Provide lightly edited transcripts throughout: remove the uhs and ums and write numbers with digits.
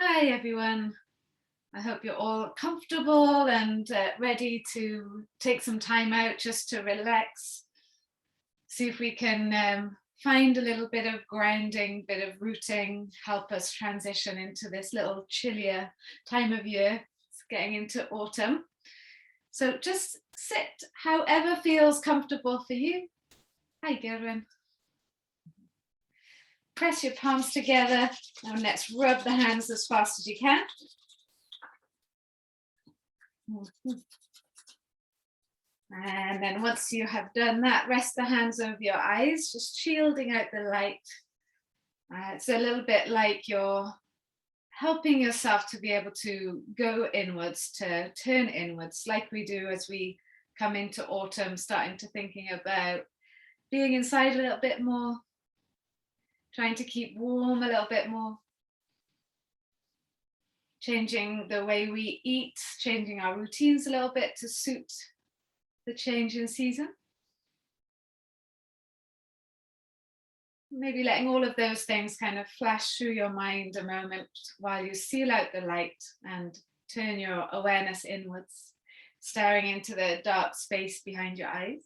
Hi everyone. I hope you're all comfortable and ready to take some time out just to relax. See if we can find a little bit of grounding, bit of rooting, help us transition into this little chillier time of year. It's getting into autumn. So just sit however feels comfortable for you. Hi, Gilrin. Press your palms together and let's rub the hands as fast as you can. And then once you have done that, rest the hands over your eyes, just shielding out the light. It's a little bit like you're helping yourself to be able to go inwards, to turn inwards, like we do as we come into autumn, starting to thinking about being inside a little bit more, trying to keep warm a little bit more, changing the way we eat, changing our routines a little bit to suit the change in season. Maybe letting all of those things kind of flash through your mind a moment while you seal out the light and turn your awareness inwards, staring into the dark space behind your eyes.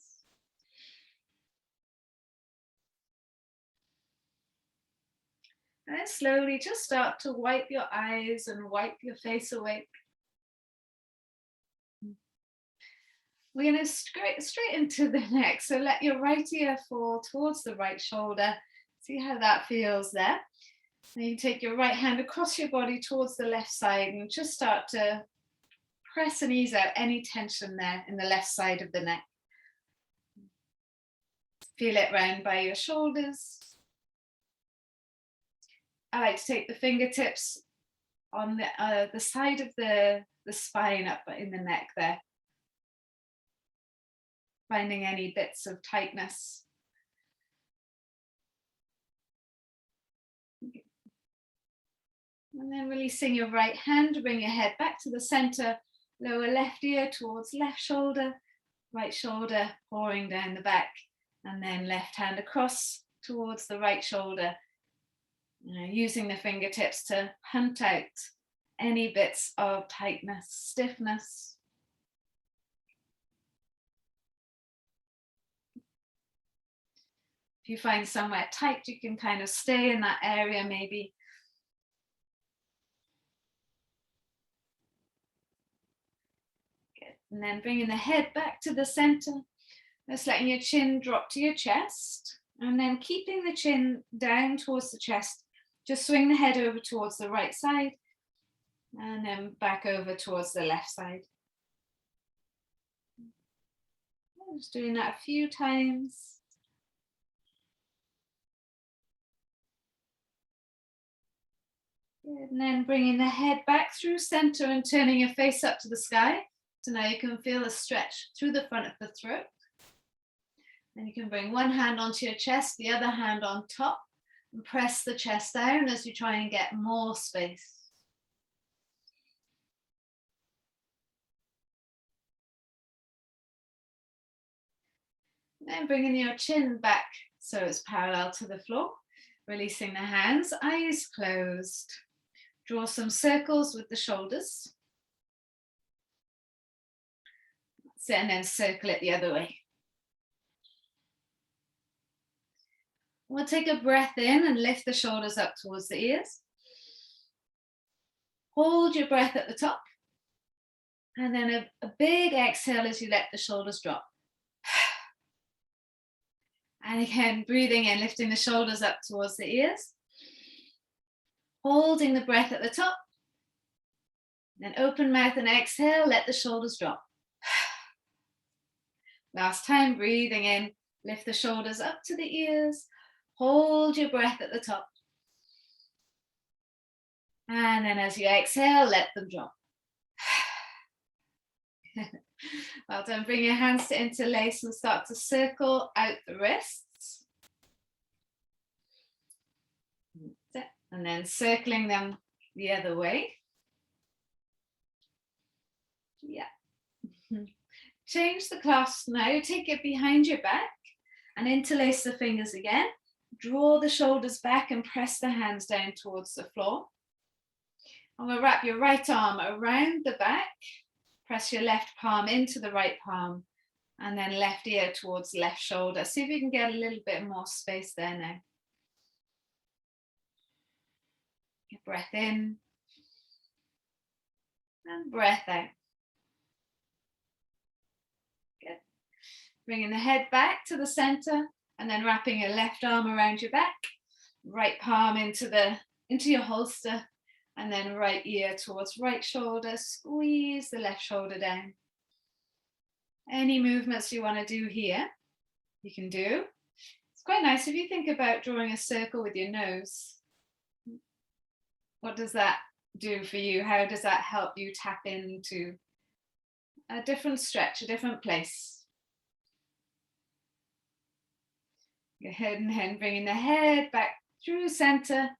And then slowly just start to wipe your eyes and wipe your face awake. We're going to straight into the neck. So let your right ear fall towards the right shoulder. See how that feels there. Then you take your right hand across your body towards the left side and just start to press and ease out any tension there in the left side of the neck. Feel it round by your shoulders. I like to take the fingertips on the side of the spine up in the neck there. Finding any bits of tightness. And then releasing your right hand, bring your head back to the center, lower left ear towards left shoulder, right shoulder pouring down the back, and then left hand across towards the right shoulder, using the fingertips to hunt out any bits of tightness, stiffness. If you find somewhere tight, you can kind of stay in that area maybe. Good. And then bringing the head back to the center, just letting your chin drop to your chest, and then keeping the chin down towards the chest, just swing the head over towards the right side, and then back over towards the left side. Just doing that a few times. Good. And then bringing the head back through center and turning your face up to the sky. So now you can feel a stretch through the front of the throat. Then you can bring one hand onto your chest, the other hand on top, and press the chest down as you try and get more space. Then bringing your chin back so it's parallel to the floor, releasing the hands, eyes closed. Draw some circles with the shoulders. That's it, and then circle it the other way. We'll take a breath in and lift the shoulders up towards the ears. Hold your breath at the top. And then a big exhale as you let the shoulders drop. And again, breathing in, lifting the shoulders up towards the ears. Holding the breath at the top. Then open mouth and exhale, let the shoulders drop. Last time, breathing in, lift the shoulders up to the ears. Hold your breath at the top. And then as you exhale, let them drop. Well done. Bring your hands to interlace and start to circle out the wrists. And then circling them the other way. Yeah. Change the clasp now. Take it behind your back and interlace the fingers again. Draw the shoulders back and press the hands down towards the floor. And we'll wrap your right arm around the back. Press your left palm into the right palm. And then left ear towards left shoulder. See if you can get a little bit more space there now. Your breath in. And breath out. Good. Bringing the head back to the center. And then wrapping your left arm around your back. Right palm into your holster. And then right ear towards right shoulder. Squeeze the left shoulder down. Any movements you want to do here, you can do. It's quite nice if you think about drawing a circle with your nose. What does that do for you? How does that help you tap into a different stretch, a different place? Your head and head, bringing the head back through center.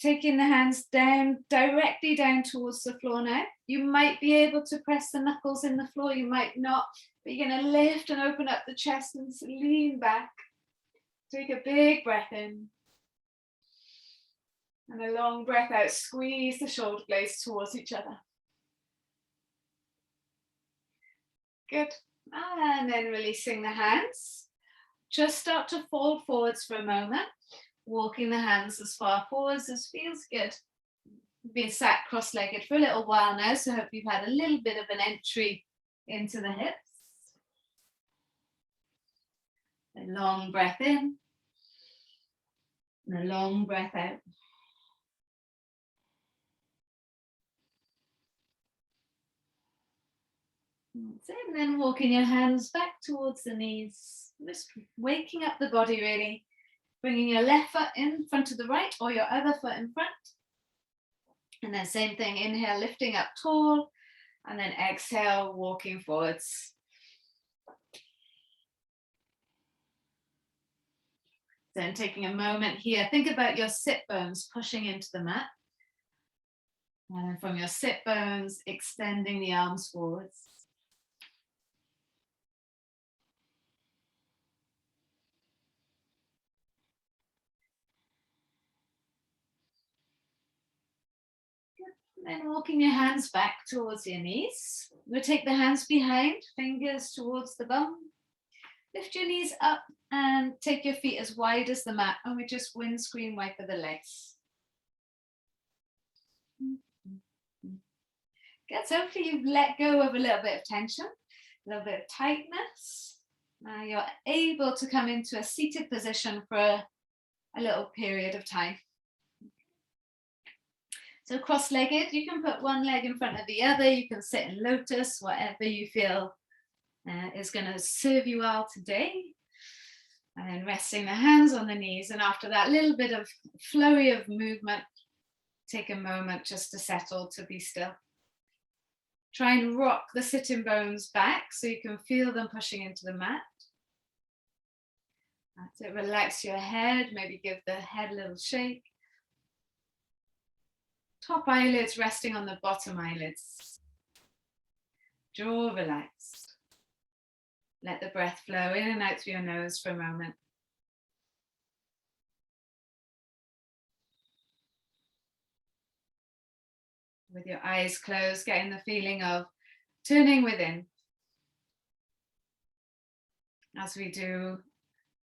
Taking the hands down, directly down towards the floor now. You might be able to press the knuckles in the floor, you might not, but you're going to lift and open up the chest and lean back. Take a big breath in. And a long breath out, squeeze the shoulder blades towards each other. Good. And then releasing the hands. Just start to fold forwards for a moment. Walking the hands as far forwards as feels good. You've been sat cross-legged for a little while now, so I hope you've had a little bit of an entry into the hips. A long breath in. And a long breath out. That's it. And then walking your hands back towards the knees. Just waking up the body really. Bringing your left foot in front of the right or your other foot in front. And then same thing, inhale, lifting up tall. And then exhale, walking forwards. Then taking a moment here, think about your sit bones pushing into the mat. And then from your sit bones, extending the arms forwards. Then walking your hands back towards your knees. We'll take the hands behind, fingers towards the bum. Lift your knees up and take your feet as wide as the mat, and we just windscreen wiper the legs. Good, so hopefully you've let go of a little bit of tension, a little bit of tightness. Now you're able to come into a seated position for a little period of time. So cross-legged, you can put one leg in front of the other, you can sit in lotus, whatever you feel is going to serve you well today. And then resting the hands on the knees, and after that little bit of flurry of movement, take a moment just to settle, to be still. Try and rock the sitting bones back so you can feel them pushing into the mat. That's it, relax your head, maybe give the head a little shake. Top eyelids resting on the bottom eyelids. Jaw relaxed. Let the breath flow in and out through your nose for a moment. With your eyes closed, getting the feeling of turning within. As we do,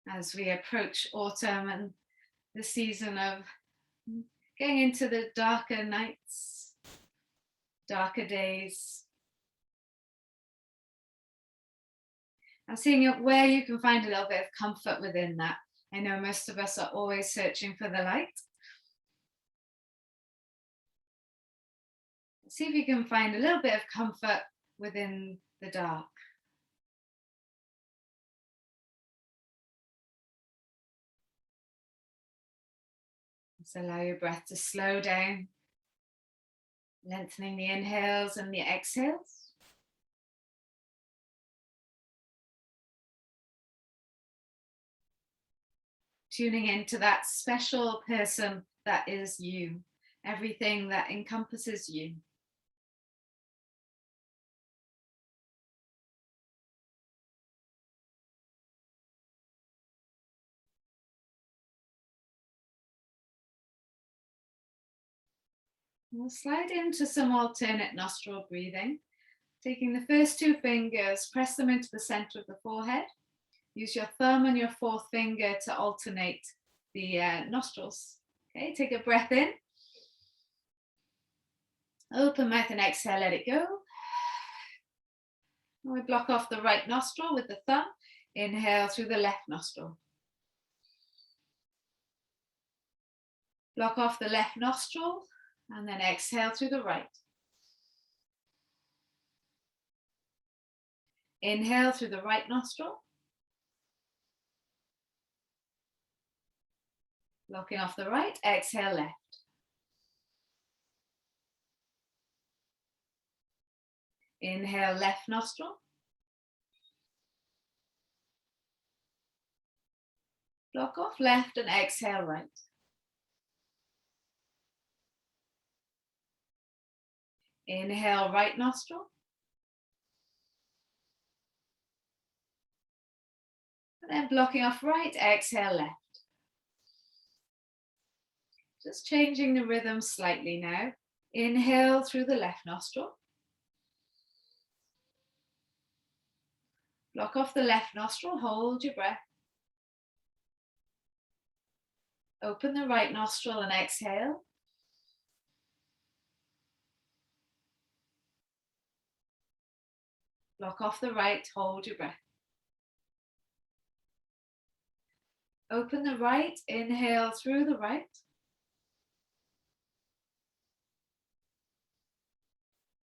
as we approach autumn and the season of getting into the darker nights, darker days. I'm seeing where you can find a little bit of comfort within that. I know most of us are always searching for the light. See if you can find a little bit of comfort within the dark. Just allow your breath to slow down, lengthening the inhales and the exhales. Tuning into that special person that is you, everything that encompasses you. We'll slide into some alternate nostril breathing. Taking the first two fingers, press them into the center of the forehead. Use your thumb and your fourth finger to alternate the nostrils. Okay, take a breath in. Open mouth and exhale, let it go. We block off the right nostril with the thumb. Inhale through the left nostril. Block off the left nostril and then exhale through the right. Inhale through the right nostril. Blocking off the right, exhale left. Inhale left nostril. Block off left and exhale right. Inhale right nostril. And then blocking off right, exhale left. Just changing the rhythm slightly now. Inhale through the left nostril. Block off the left nostril, hold your breath. Open the right nostril and exhale. Block off the right, hold your breath. Open the right, inhale through the right.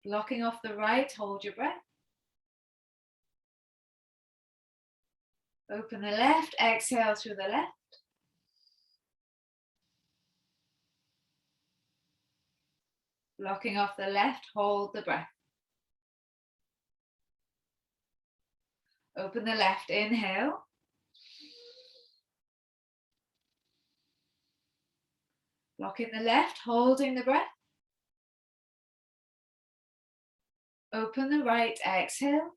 Blocking off the right, hold your breath. Open the left, exhale through the left. Blocking off the left, hold the breath. Open the left, inhale. Blocking the left, holding the breath. Open the right, exhale.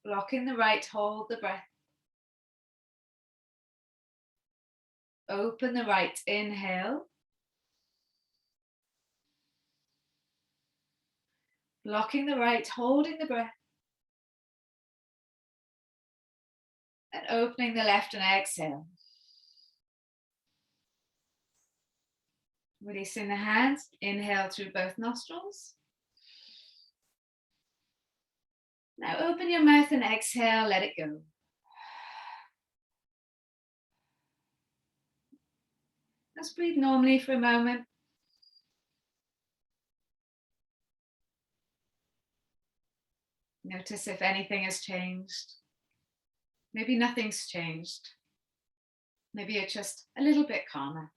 Blocking the right, hold the breath. Open the right, inhale. Blocking the right, holding the breath. And opening the left and exhale. Releasing the hands, inhale through both nostrils. Now open your mouth and exhale, let it go. Let's breathe normally for a moment. Notice if anything has changed. Maybe nothing's changed. Maybe you're just a little bit calmer.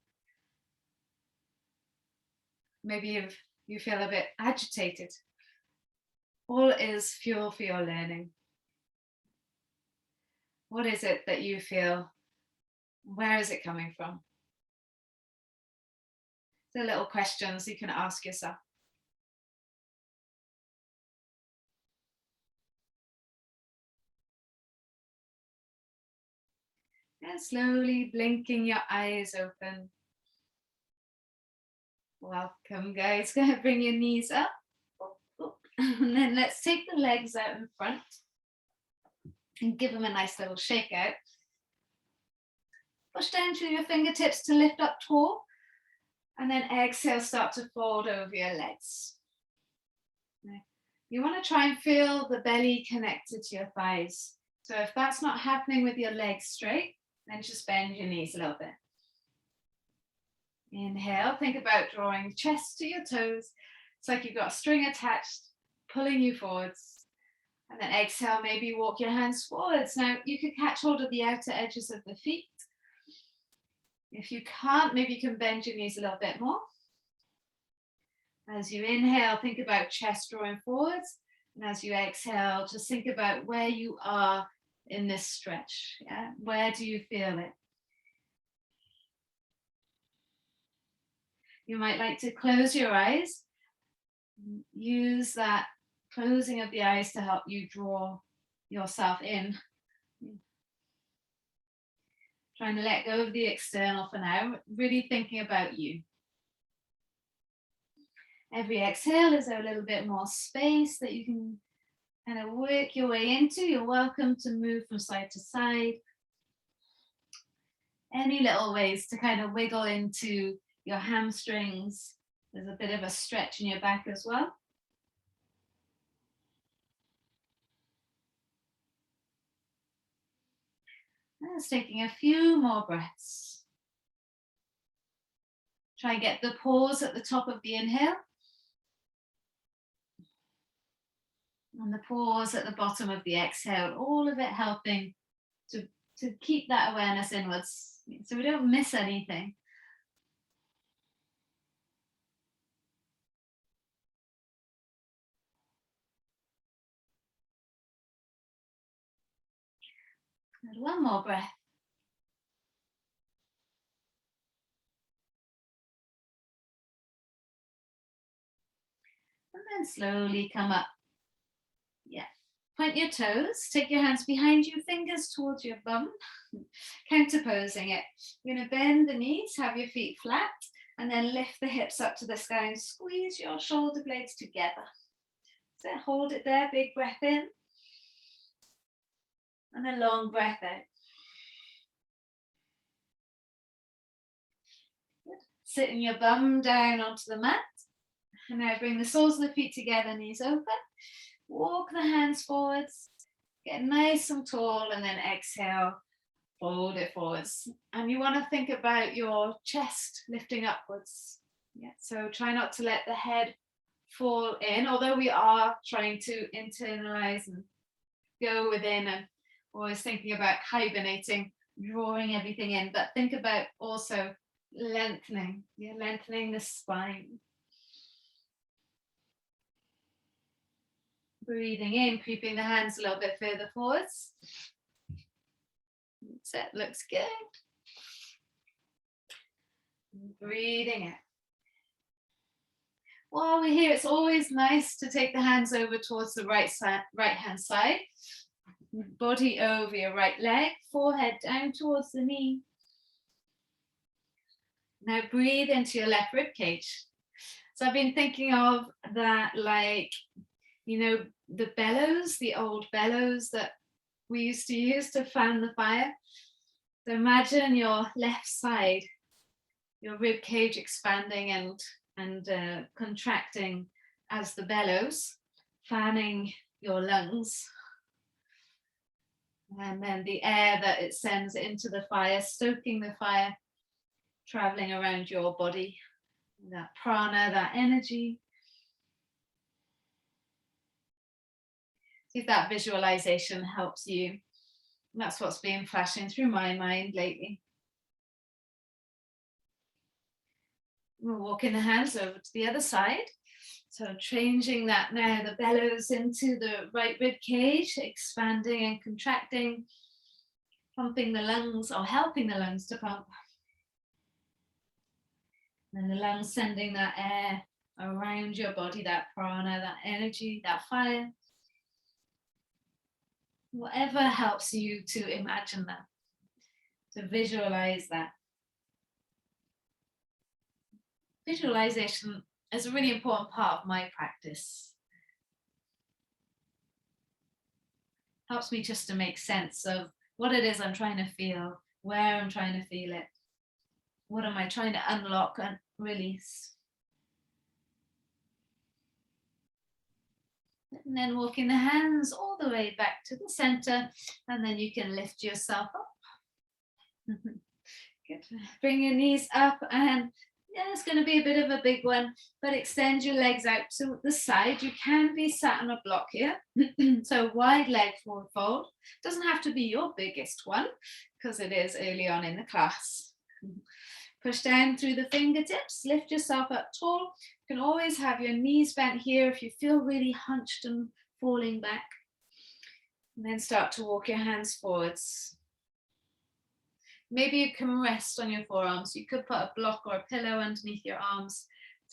Maybe you feel a bit agitated. All is fuel for your learning. What is it that you feel? Where is it coming from? The little questions you can ask yourself. And slowly blinking your eyes open. Welcome, guys. Go ahead, bring your knees up. And then let's take the legs out in front and give them a nice little shake out. Push down through your fingertips to lift up tall. And then exhale, start to fold over your legs. You want to try and feel the belly connected to your thighs. So if that's not happening with your legs straight, then just bend your knees a little bit. Inhale, think about drawing chest to your toes. It's like you've got a string attached, pulling you forwards. And then exhale, maybe walk your hands forwards. Now you could catch hold of the outer edges of the feet. If you can't, maybe you can bend your knees a little bit more. As you inhale, think about chest drawing forwards. And as you exhale, just think about where you are in this stretch. Yeah? Where do you feel it? You might like to close your eyes. Use that closing of the eyes to help you draw yourself in. Trying to let go of the external for now, really thinking about you. Every exhale is a little bit more space that you can kind of work your way into. You're welcome to move from side to side. Any little ways to kind of wiggle into your hamstrings. There's a bit of a stretch in your back as well. And just taking a few more breaths. Try and get the pause at the top of the inhale. And the pause at the bottom of the exhale, all of it helping to keep that awareness inwards so we don't miss anything. And one more breath. And then slowly come up. Yeah. Point your toes, take your hands behind you, fingers towards your bum, counterposing it. You're going to bend the knees, have your feet flat, and then lift the hips up to the sky and squeeze your shoulder blades together. So hold it there, big breath in, and a long breath out. Good. Sitting your bum down onto the mat, and now bring the soles of the feet together, knees open. Walk the hands forwards, get nice and tall, and then exhale, fold it forwards. And you want to think about your chest lifting upwards. Yeah, so try not to let the head fall in, although we are trying to internalize and go within and always thinking about hibernating, drawing everything in, but think about also lengthening, lengthening the spine. Breathing in, creeping the hands a little bit further forwards. That looks good. Breathing out. While we're here, it's always nice to take the hands over towards the right hand side. Body over your right leg, forehead down towards the knee. Now breathe into your left rib cage. So I've been thinking of that like, you know, the bellows, the old bellows that we used to use to fan the fire. So imagine your left side, your rib cage expanding and contracting as the bellows, fanning your lungs. And then the air that it sends into the fire, stoking the fire, traveling around your body, that prana, that energy. See if that visualization helps you. That's what's been flashing through my mind lately. We're walking the hands over to the other side. So changing that now, the bellows into the right rib cage, expanding and contracting, pumping the lungs or helping the lungs to pump. And the lungs sending that air around your body, that prana, that energy, that fire. Whatever helps you to imagine that, to visualize that. Visualization is a really important part of my practice. Helps me just to make sense of what it is I'm trying to feel, where I'm trying to feel it, what am I trying to unlock and release. And then walking the hands all the way back to the center, and then you can lift yourself up. Good. Bring your knees up, and yeah, it's going to be a bit of a big one, but extend your legs out to the side. You can be sat on a block here. So wide leg forward fold. Doesn't have to be your biggest one because it is early on in the class. Push down through the fingertips, lift yourself up tall. You can always have your knees bent here if you feel really hunched and falling back. And then start to walk your hands forwards. Maybe you can rest on your forearms. You could put a block or a pillow underneath your arms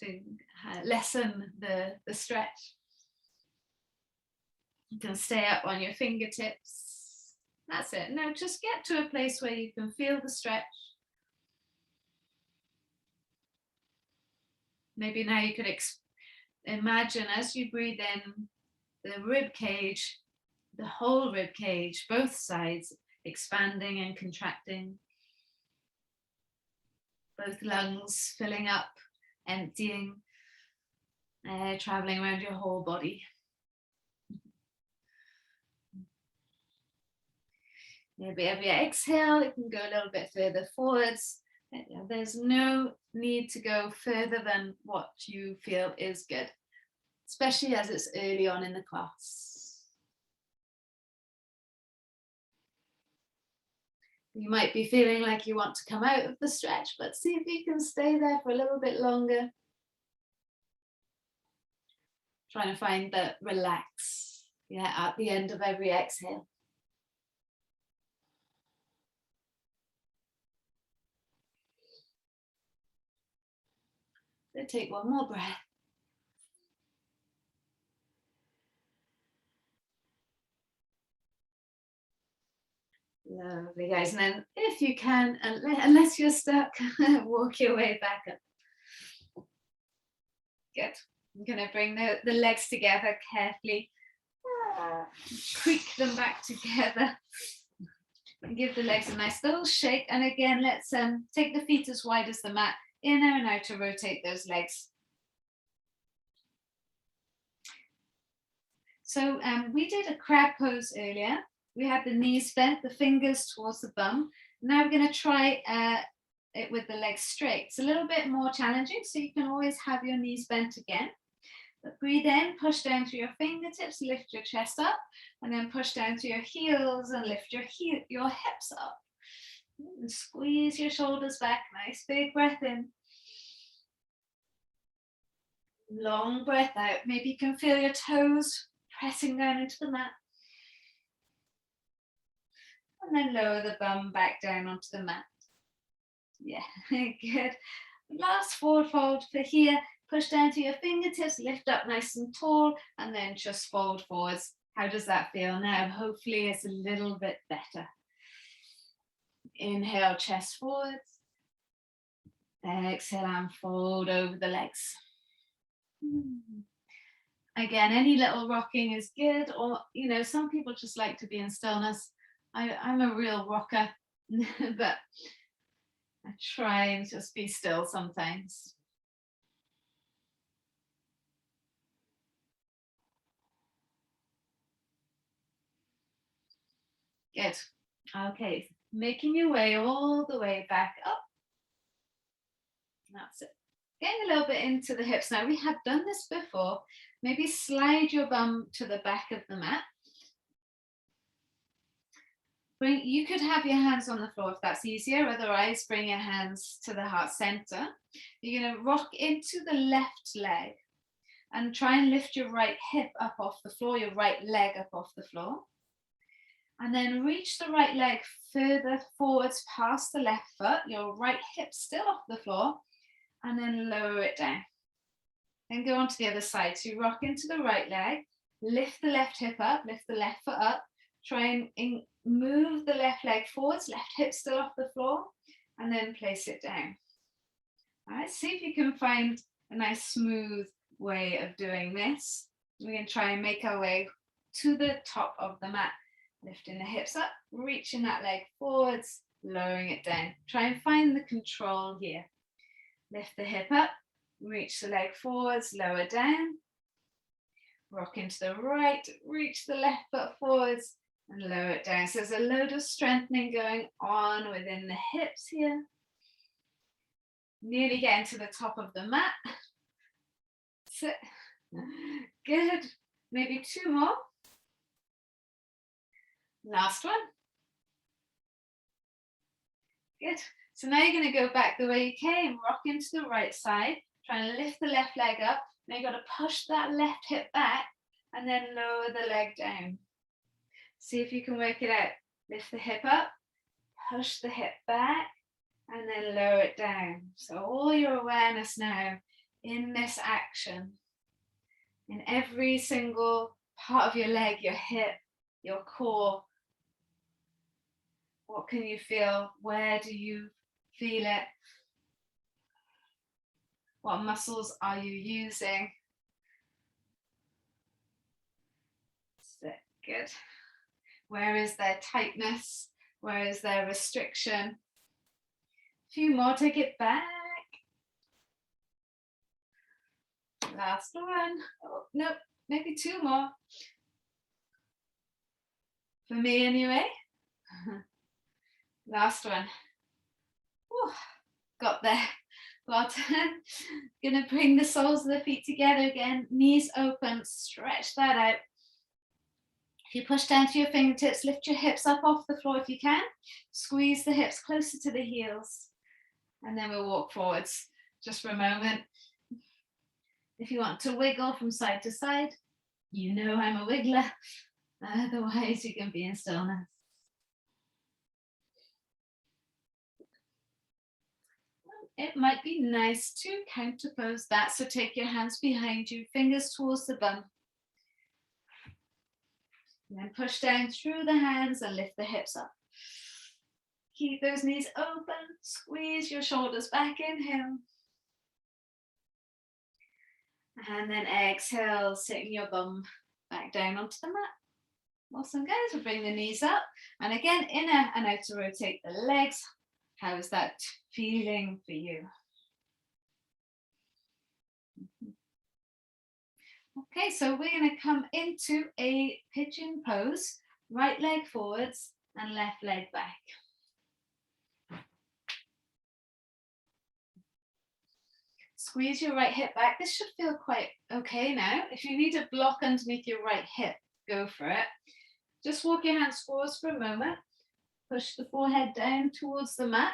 to lessen the stretch. You can stay up on your fingertips. That's it. Now just get to a place where you can feel the stretch. Maybe now you could imagine as you breathe in the rib cage, the whole rib cage, both sides expanding and contracting. Both lungs filling up, emptying, air traveling around your whole body. Maybe every exhale, you can go a little bit further forwards. There's no need to go further than what you feel is good, especially as it's early on in the class. You might be feeling like you want to come out of the stretch, but see if you can stay there for a little bit longer. Trying to find the relax, at the end of every exhale. So take one more breath. Lovely, guys. And then if you can, unless you're stuck, walk your way back up. Good. I'm going to bring the legs together carefully. Creak them back together. And give the legs a nice little shake. And again, let's take the feet as wide as the mat. Inner and out to rotate those legs. So we did a crab pose earlier. We had the knees bent, the fingers towards the bum. Now we're going to try it with the legs straight. It's a little bit more challenging, so you can always have your knees bent again. But breathe in, push down through your fingertips, lift your chest up, and then push down to your heels and lift your hips up. And squeeze your shoulders back, nice big breath in. Long breath out. Maybe you can feel your toes pressing down into the mat. And then lower the bum back down onto the mat. Yeah, good. Last forward fold for here. Push down to your fingertips, lift up nice and tall, and then just fold forwards. How does that feel now? Hopefully it's a little bit better. Inhale, chest forwards. Exhale and fold over the legs. Again, any little rocking is good, or some people just like to be in stillness. I'm a real rocker, but I try and just be still sometimes. Good. Okay, making your way all the way back up. That's it. Getting a little bit into the hips. Now, we have done this before. Maybe slide your bum to the back of the mat. You could have your hands on the floor if that's easier. Otherwise, bring your hands to the heart center. You're going to rock into the left leg and try and lift your right hip up off the floor, your right leg up off the floor. And then reach the right leg further forwards past the left foot, your right hip still off the floor, and then lower it down. Then go on to the other side. So you rock into the right leg, lift the left hip up, lift the left foot up, try and move the left leg forwards, left hip still off the floor, and then place it down. All right, see if you can find a nice smooth way of doing this. We're going to try and make our way to the top of the mat. Lifting the hips up, reaching that leg forwards, lowering it down. Try and find the control here. Lift the hip up, reach the leg forwards, lower down. Rock into the right, reach the left foot forwards and lower it down. So there's a load of strengthening going on within the hips here. Nearly getting to the top of the mat. Sit. Good. Maybe two more. Last one. Good. So now you're going to go back the way you came, rock into the right side, try and lift the left leg up. Now you've got to push that left hip back and then lower the leg down. See if you can work it out. Lift the hip up, push the hip back, and then lower it down. So all your awareness now in this action, in every single part of your leg, your hip, your core, What can you feel? Where do you feel it? What muscles are you using? Good. Where is there tightness? Where is there restriction? A few more, take it back. Last one. Oh, nope, maybe two more. For me anyway. Last one. Whew, got there. Got gonna bring the soles of the feet together again. Knees open, stretch that out. If you push down to your fingertips, lift your hips up off the floor if you can. Squeeze the hips closer to the heels. And then we'll walk forwards just for a moment. If you want to wiggle from side to side, you know I'm a wiggler. Otherwise, you can be in stillness. It might be nice to counterpose that. So take your hands behind you, fingers towards the bum. And then push down through the hands and lift the hips up. Keep those knees open, squeeze your shoulders back, inhale. And then exhale, sitting your bum back down onto the mat. Awesome, guys. We'll bring the knees up. And again, inner and outer rotate the legs. How is that feeling for you? Okay, so we're going to come into a pigeon pose. Right leg forwards and left leg back. Squeeze your right hip back. This should feel quite okay now. If you need a block underneath your right hip, go for it. Just walk your hands forwards for a moment. Push the forehead down towards the mat.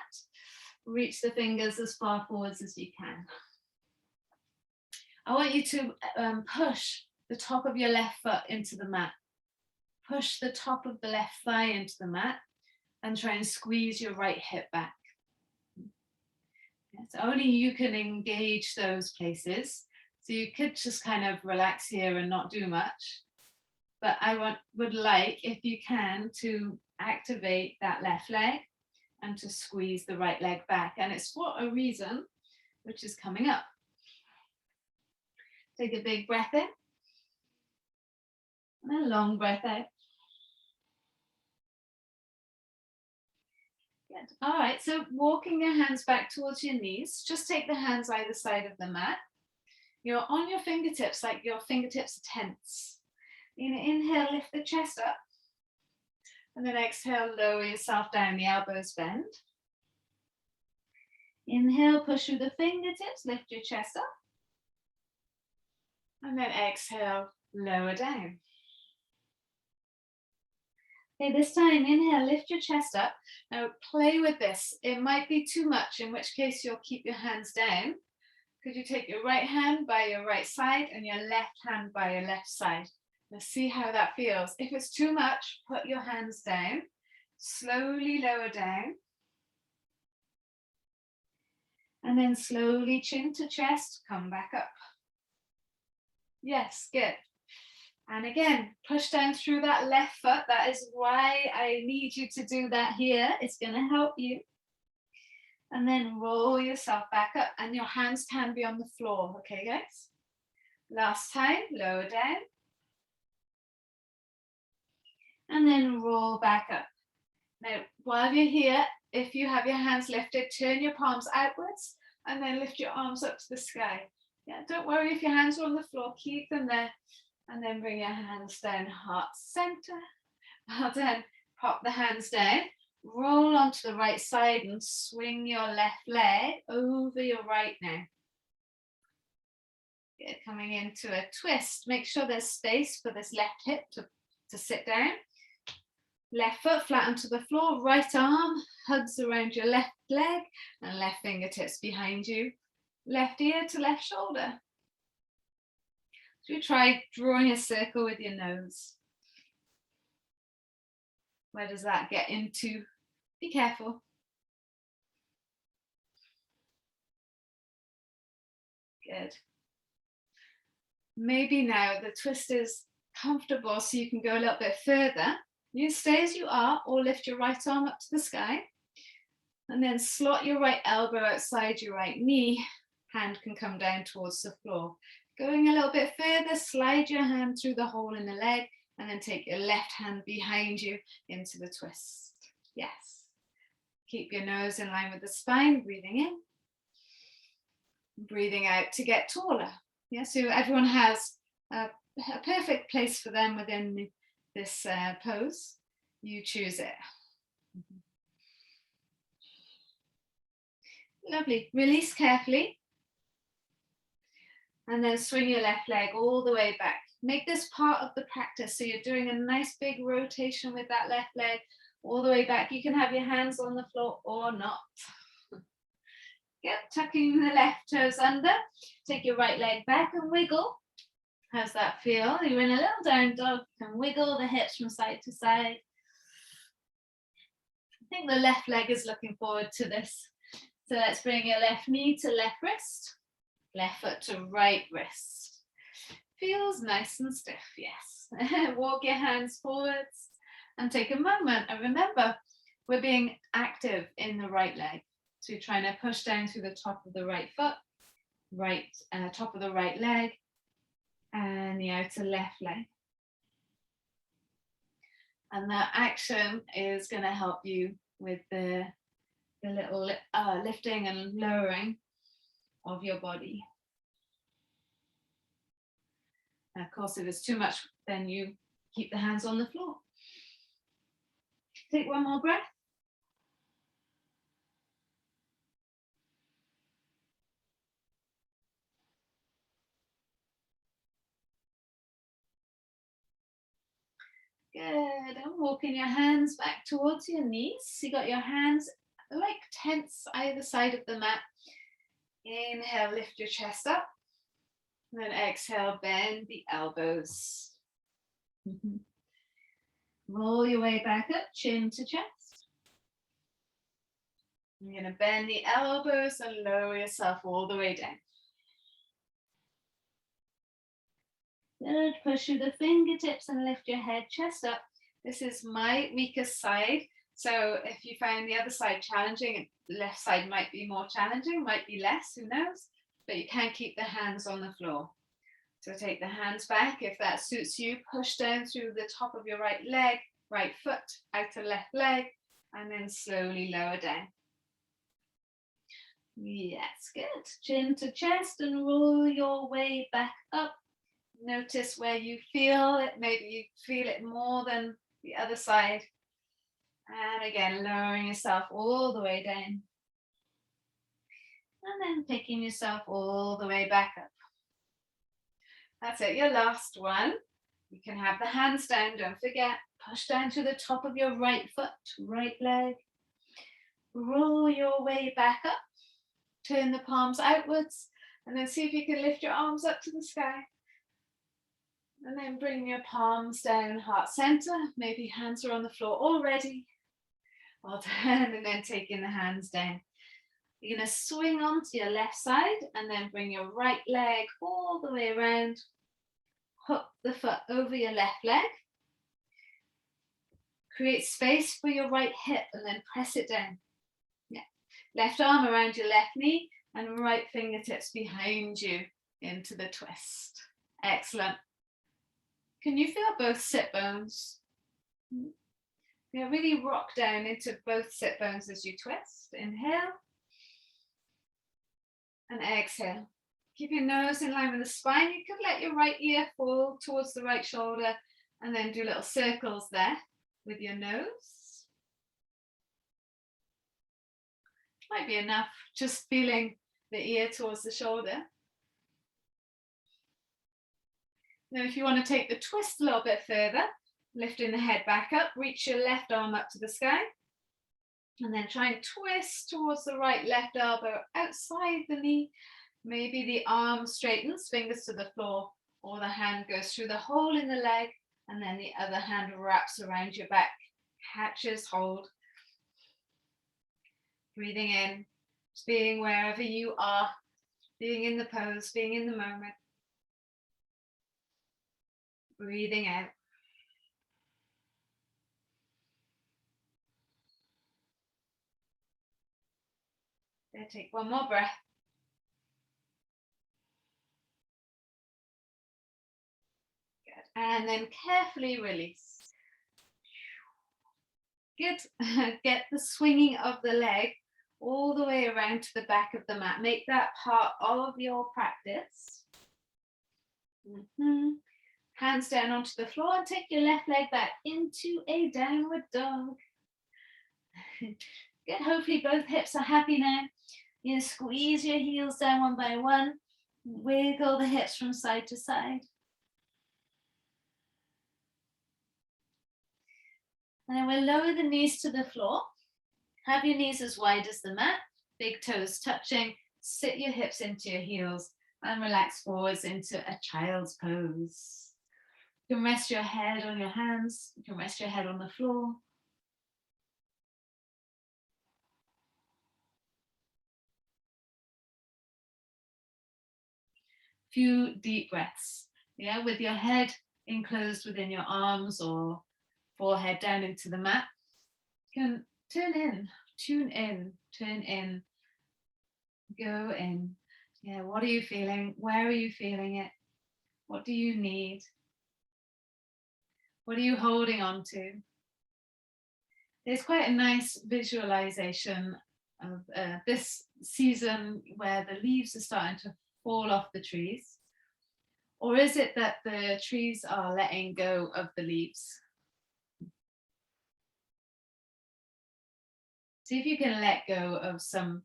Reach the fingers as far forwards as you can. I want you to push the top of your left foot into the mat. Push the top of the left thigh into the mat and try and squeeze your right hip back. So only you can engage those places. So you could just kind of relax here and not do much. But I would like, if you can, to activate that left leg and to squeeze the right leg back. And it's for a reason, which is coming up. Take a big breath in and a long breath out. Good. All right, so walking your hands back towards your knees, just take the hands either side of the mat. You're on your fingertips, like your fingertips are tense. You're going to inhale, lift the chest up. And then exhale, lower yourself down, the elbows bend. Inhale, push through the fingertips, lift your chest up. And then exhale, lower down. Okay, this time, inhale, lift your chest up. Now play with this. It might be too much, in which case you'll keep your hands down. Could you take your right hand by your right side and your left hand by your left side? Let's see how that feels. If it's too much, put your hands down. Slowly lower down. And then slowly chin to chest, come back up. Yes, good. And again, push down through that left foot. That is why I need you to do that here. It's going to help you. And then roll yourself back up and your hands can be on the floor. Okay, guys? Last time, lower down. And then roll back up. Now, while you're here, if you have your hands lifted, turn your palms outwards and then lift your arms up to the sky. Yeah, don't worry if your hands are on the floor, keep them there. And then bring your hands down, heart center. Well done. Pop the hands down. Roll onto the right side and swing your left leg over your right now. Good. Coming into a twist. Make sure there's space for this left hip to sit down. Left foot flat onto the floor. Right arm hugs around your left leg and left fingertips behind you. Left ear to left shoulder. So you try drawing a circle with your nose. Where does that get into? Be careful. Good. Maybe now the twist is comfortable so you can go a little bit further. You stay as you are or lift your right arm up to the sky. And then slot your right elbow outside your right knee. Hand can come down towards the floor. Going a little bit further, slide your hand through the hole in the leg and then take your left hand behind you into the twist. Yes. Keep your nose in line with the spine, breathing in. Breathing out to get taller. Yeah, so everyone has a perfect place for them within this pose. You choose it. Lovely. Release carefully. And then swing your left leg all the way back. Make this part of the practice. So you're doing a nice big rotation with that left leg all the way back. You can have your hands on the floor or not. Yep, tucking the left toes under. Take your right leg back and wiggle. How's that feel? You're in a little down dog. You can wiggle the hips from side to side. I think the left leg is looking forward to this. So let's bring your left knee to left wrist, left foot to right wrist. Feels nice and stiff, yes. Walk your hands forwards and take a moment. And remember, we're being active in the right leg. So you're trying to push down through the top of the right foot, top of the right leg, and the outer left leg. And that action is going to help you with the little lifting and lowering of your body. And of course, if it's too much, then you keep the hands on the floor. Take one more breath. Good, and walking your hands back towards your knees. You got your hands like tents either side of the mat. Inhale, lift your chest up. And then exhale, bend the elbows. Roll your way back up, chin to chest. You're going to bend the elbows and lower yourself all the way down. Good, push through the fingertips and lift your head, chest up. This is my weakest side. So if you find the other side challenging, the left side might be more challenging, might be less, who knows? But you can keep the hands on the floor. So take the hands back if that suits you. Push down through the top of your right leg, right foot, outer left leg, and then slowly lower down. Yes, good. Chin to chest and roll your way back up. Notice where you feel it. Maybe you feel it more than the other side. And again, lowering yourself all the way down. And then picking yourself all the way back up. That's it, your last one. You can have the hands down, don't forget. Push down to the top of your right foot, right leg. Roll your way back up. Turn the palms outwards. And then see if you can lift your arms up to the sky. And then bring your palms down, heart center. Maybe hands are on the floor already. Well done. And then taking the hands down. You're going to swing onto your left side and then bring your right leg all the way around. Hook the foot over your left leg. Create space for your right hip and then press it down. Yeah. Left arm around your left knee and right fingertips behind you into the twist. Excellent. Can you feel both sit bones? Yeah, really rock down into both sit bones as you twist. Inhale. And exhale. Keep your nose in line with the spine. You could let your right ear fall towards the right shoulder and then do little circles there with your nose. Might be enough, just feeling the ear towards the shoulder. Now, if you want to take the twist a little bit further, lifting the head back up, reach your left arm up to the sky. And then try and twist towards the right left elbow outside the knee. Maybe the arm straightens, fingers to the floor, or the hand goes through the hole in the leg, and then the other hand wraps around your back, catches hold. Breathing in, just being wherever you are, being in the pose, being in the moment. Breathing out. Good. Take one more breath. Good. And then carefully release. Good. Get the swinging of the leg all the way around to the back of the mat. Make that part of your practice. Hands down onto the floor and take your left leg back into a downward dog. Good. Hopefully both hips are happy now. You squeeze your heels down one by one. Wiggle the hips from side to side. And then we'll lower the knees to the floor. Have your knees as wide as the mat. Big toes touching. Sit your hips into your heels and relax forwards into a child's pose. You can rest your head on your hands. You can rest your head on the floor. Few deep breaths, yeah, with your head enclosed within your arms or forehead down into the mat. You can turn in, tune in, turn in, go in. Yeah, what are you feeling? Where are you feeling it? What do you need? What are you holding on to? There's quite a nice visualization of this season where the leaves are starting to fall off the trees. Or is it that the trees are letting go of the leaves? See if you can let go of some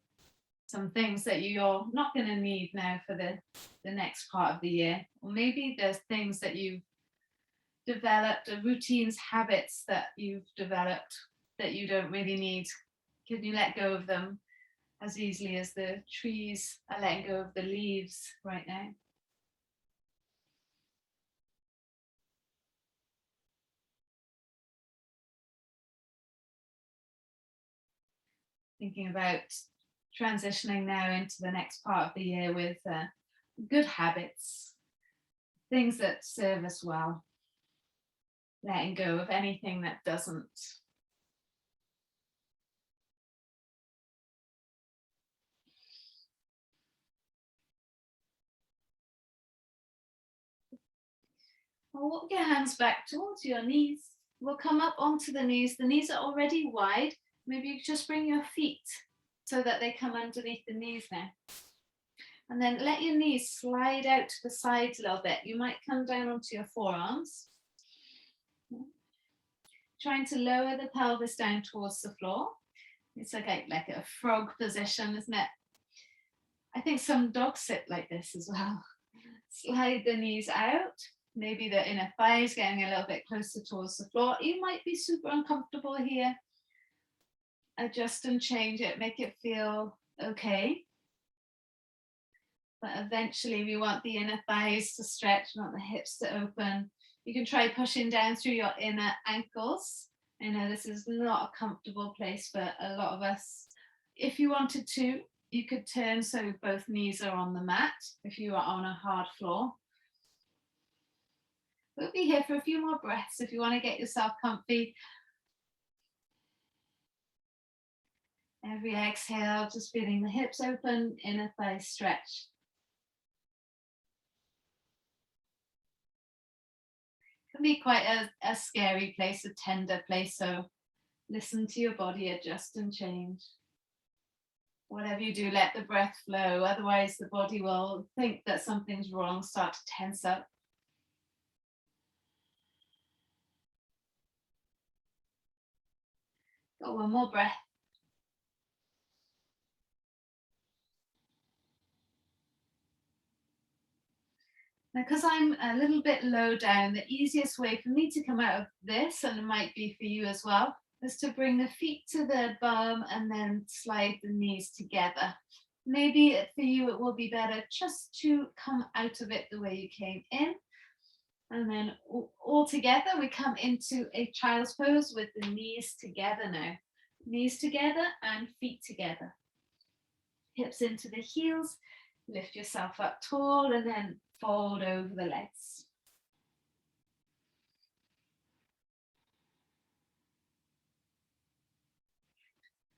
things that you're not going to need now for the next part of the year. Or maybe there's things that you've developed, routines, habits that you've developed that you don't really need. Can you let go of them as easily as the trees are letting go of the leaves right now? Thinking about transitioning now into the next part of the year with good habits, things that serve us well, letting go of anything that doesn't. Well, walk your hands back towards your knees. We'll come up onto the knees. The knees are already wide. Maybe you just bring your feet so that they come underneath the knees now. And then let your knees slide out to the sides a little bit. You might come down onto your forearms. Trying to lower the pelvis down towards the floor. It's like a frog position, isn't it? I think some dogs sit like this as well. Slide the knees out. Maybe the inner thighs getting a little bit closer towards the floor. You might be super uncomfortable here. Adjust and change it, make it feel okay. But eventually we want the inner thighs to stretch, we want the hips to open. You can try pushing down through your inner ankles. I know this is not a comfortable place for a lot of us. If you wanted to, you could turn so both knees are on the mat if you are on a hard floor. We'll be here for a few more breaths if you want to get yourself comfy. Every exhale, just feeling the hips open, inner thighs stretch. It can be quite a scary place, a tender place, so listen to your body, adjust and change. Whatever you do, let the breath flow, otherwise the body will think that something's wrong, start to tense up. Got one more breath. Now, because I'm a little bit low down, the easiest way for me to come out of this, and it might be for you as well, is to bring the feet to the bum and then slide the knees together. Maybe for you it will be better just to come out of it the way you came in. And then all together we come into a child's pose with the knees together now. Knees together and feet together. Hips into the heels, lift yourself up tall and then fold over the legs.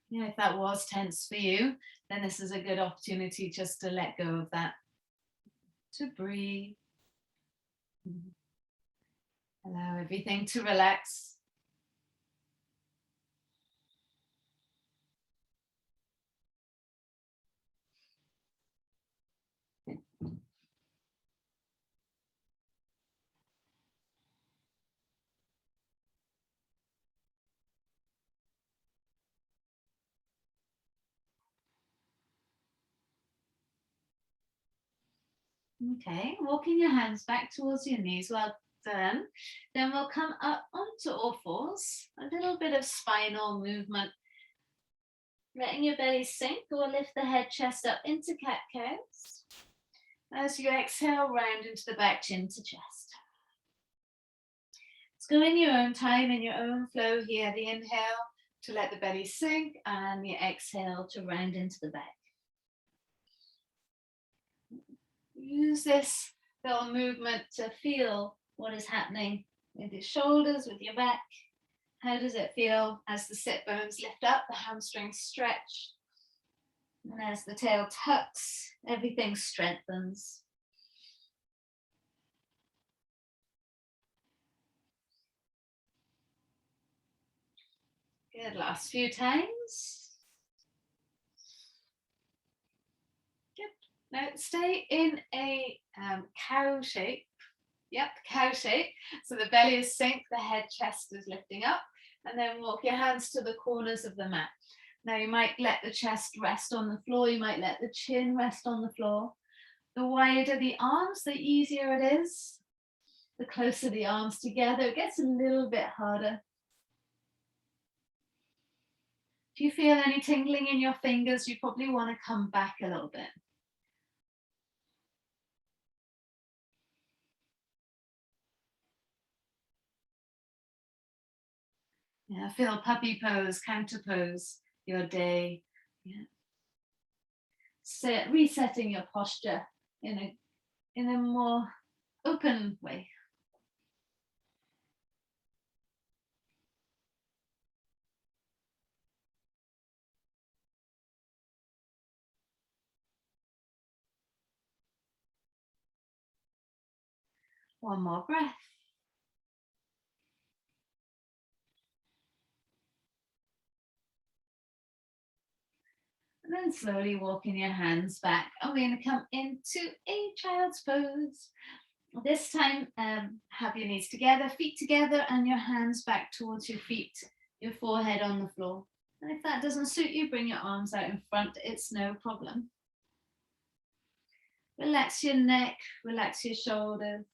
Yeah, if that was tense for you, then this is a good opportunity just to let go of that, to breathe. Allow everything to relax. Okay, walking your hands back towards your knees, well done. Then we'll come up onto all fours, a little bit of spinal movement, letting your belly sink or lift the head, chest up into cat-cows. As you exhale, round into the back, chin to chest. Let's go in your own time, in your own flow here. The inhale to let the belly sink and the exhale to round into the back. Use this little movement to feel what is happening with your shoulders, with your back. How does it feel as the sit bones lift up, the hamstrings stretch, and as the tail tucks, everything strengthens. Good, last few times. Good. Now stay in a cow shape. Yep, cow shape. So the belly is sink, the head, chest is lifting up, and then walk your hands to the corners of the mat. Now you might let the chest rest on the floor, you might let the chin rest on the floor. The wider the arms, the easier it is. The closer the arms together, it gets a little bit harder. If you feel any tingling in your fingers, you probably want to come back a little bit. Yeah, feel puppy pose, counter pose, your day. Yeah. Resetting your posture in a more open way. One more breath. And then slowly walking your hands back. And we're going to come into a child's pose. This time, have your knees together, feet together, and your hands back towards your feet, your forehead on the floor. And if that doesn't suit you, bring your arms out in front. It's no problem. Relax your neck, relax your shoulders.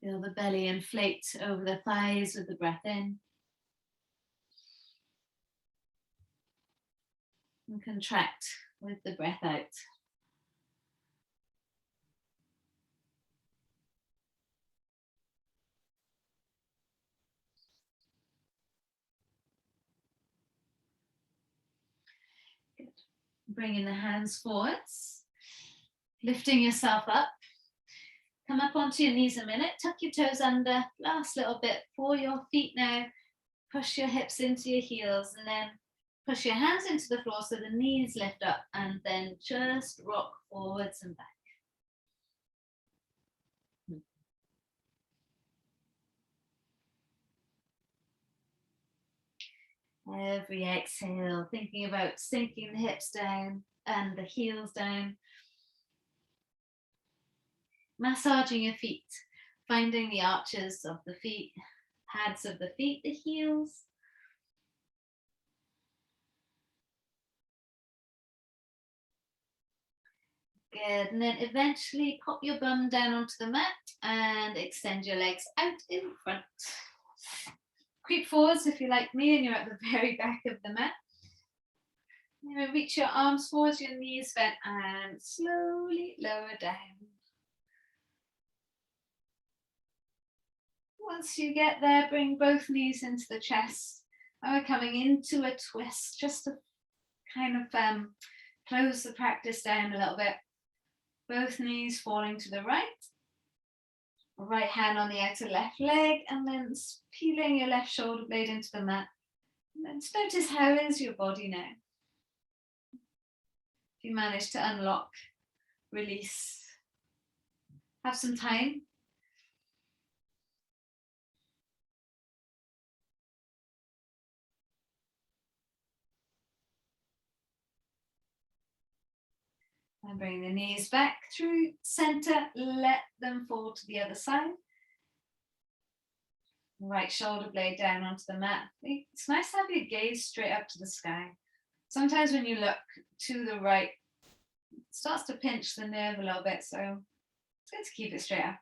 Feel the belly inflate over the thighs with the breath in. And contract with the breath out. Good. Bringing the hands forwards, lifting yourself up. Come up onto your knees a minute, tuck your toes under, last little bit, pour your feet now, push your hips into your heels, and then push your hands into the floor so the knees lift up, and then just rock forwards and back. Every exhale, thinking about sinking the hips down and the heels down. Massaging your feet, finding the arches of the feet, pads of the feet, the heels. Good, and then eventually pop your bum down onto the mat and extend your legs out in front. Creep forwards if you're like me and you're at the very back of the mat. Now reach your arms forwards, your knees bent, and slowly lower down. Once you get there, bring both knees into the chest. And we're coming into a twist, just to kind of close the practice down a little bit. Both knees falling to the right. Right hand on the outer left leg, and then peeling your left shoulder blade into the mat. And then just notice, how is your body now? If you manage to unlock, release, have some time. And bring the knees back through center, let them fall to the other side. Right shoulder blade down onto the mat. It's nice to have your gaze straight up to the sky. Sometimes when you look to the right, it starts to pinch the nerve a little bit, so it's good to keep it straight up.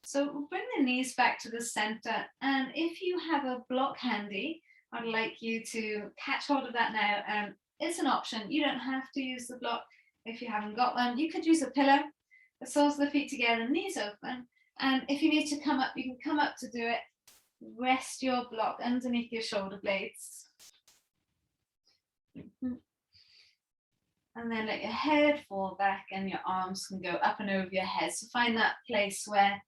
So we'll bring the knees back to the center, and if you have a block handy, I'd like you to catch hold of that now. And it's an option. You don't have to use the block if you haven't got one. You could use a pillow. The soles of the feet together, knees open. And if you need to come up, you can come up to do it. Rest your block underneath your shoulder blades. And then let your head fall back and your arms can go up and over your head. So find that place where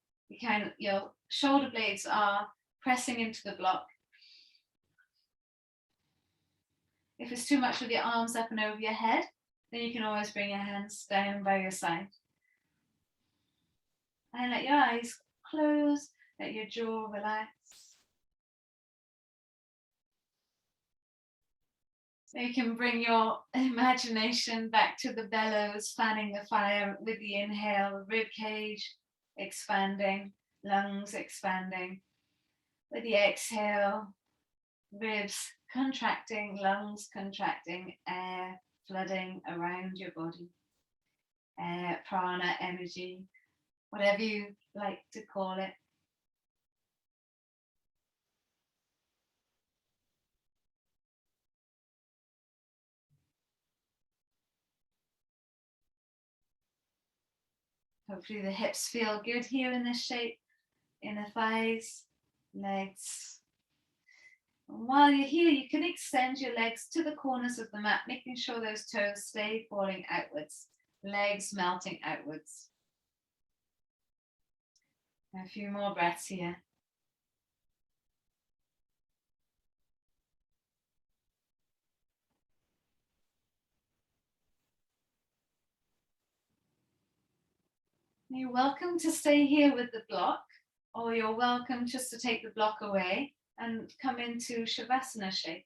your shoulder blades are pressing into the block. If it's too much with your arms up and over your head, then you can always bring your hands down by your side. And let your eyes close, let your jaw relax. So you can bring your imagination back to the bellows, fanning the fire with the inhale, rib cage expanding, lungs expanding. With the exhale, ribs contracting, lungs contracting, air flooding around your body. Air, prana, energy, whatever you like to call it. Hopefully the hips feel good here in this shape. Inner thighs, legs. And while you're here, you can extend your legs to the corners of the mat, making sure those toes stay falling outwards, legs melting outwards. A few more breaths here. You're welcome to stay here with the block, or you're welcome just to take the block away and come into Shavasana shape.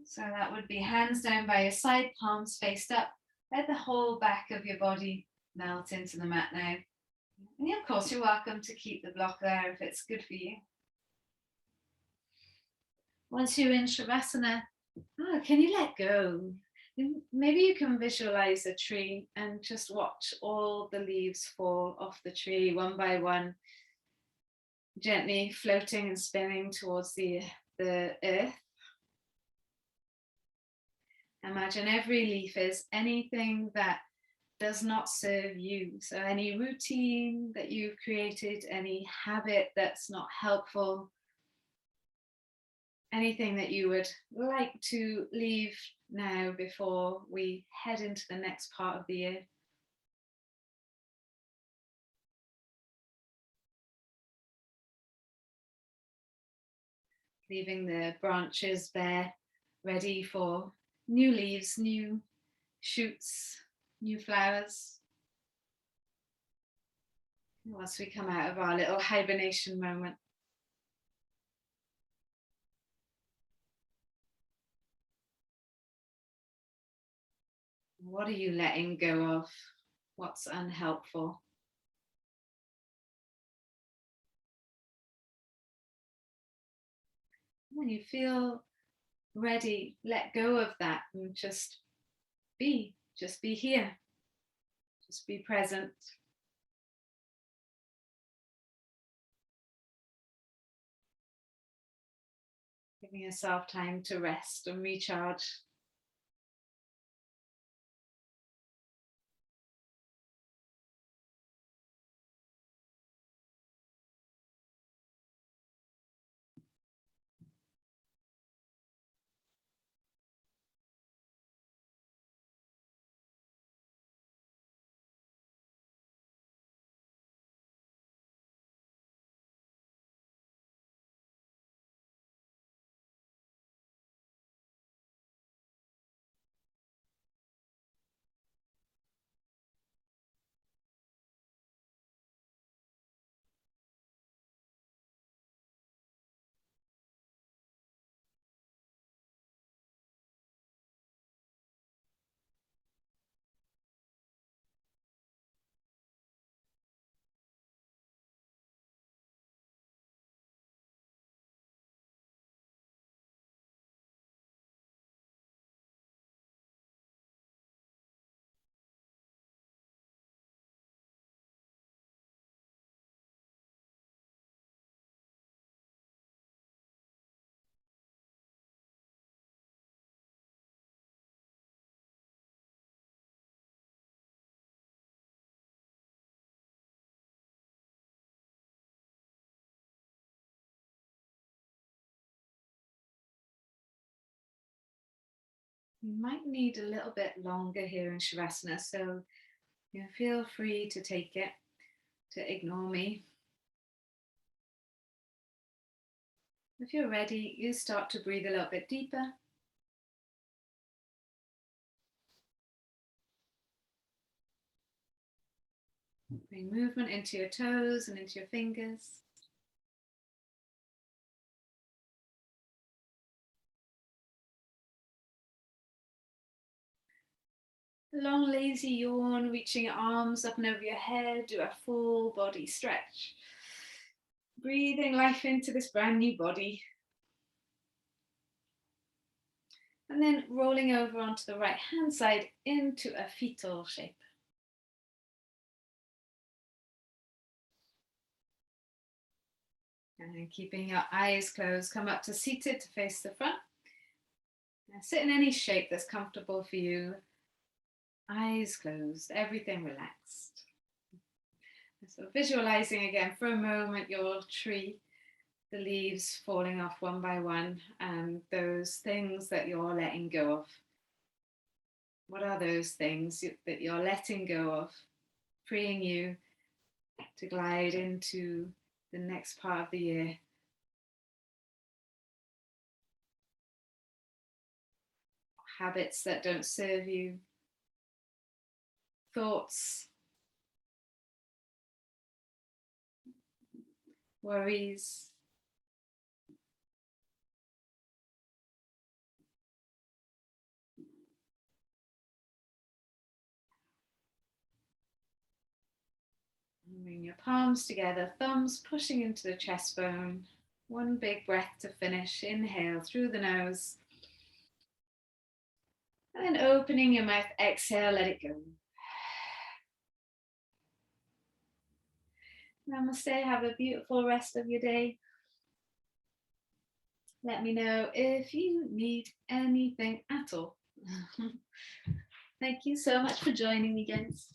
So that would be hands down by your side, palms faced up. Let the whole back of your body melt into the mat now. And of course, you're welcome to keep the block there if it's good for you. Once you're in Shavasana, can you let go? Maybe you can visualize a tree and just watch all the leaves fall off the tree one by one, gently floating and spinning towards the earth. Imagine every leaf is anything that does not serve you. So any routine that you've created, any habit that's not helpful, anything that you would like to leave now before we head into the next part of the year. Leaving the branches bare, ready for new leaves, new shoots, new flowers. Once we come out of our little hibernation moment. What are you letting go of? What's unhelpful? When you feel ready, let go of that and just be here. Just be present. Giving yourself time to rest and recharge. You might need a little bit longer here in Shavasana, so you feel free to take it, to ignore me. If you're ready, you start to breathe a little bit deeper. Bring movement into your toes and into your fingers. A long lazy yawn, reaching your arms up and over your head. Do a full body stretch. Breathing life into this brand new body. And then rolling over onto the right hand side into a fetal shape. And keeping your eyes closed, come up to seated to face the front. Now sit in any shape that's comfortable for you. Eyes closed, everything relaxed. So visualizing again for a moment your tree, the leaves falling off one by one, and those things that you're letting go of. What are those things that you're letting go of, freeing you to glide into the next part of the year? Habits that don't serve you, thoughts, worries. Bring your palms together, thumbs pushing into the chest bone. One big breath to finish. Inhale through the nose. And then opening your mouth, exhale, let it go. Namaste, have a beautiful rest of your day. Let me know if you need anything at all. Thank you so much for joining me, guys.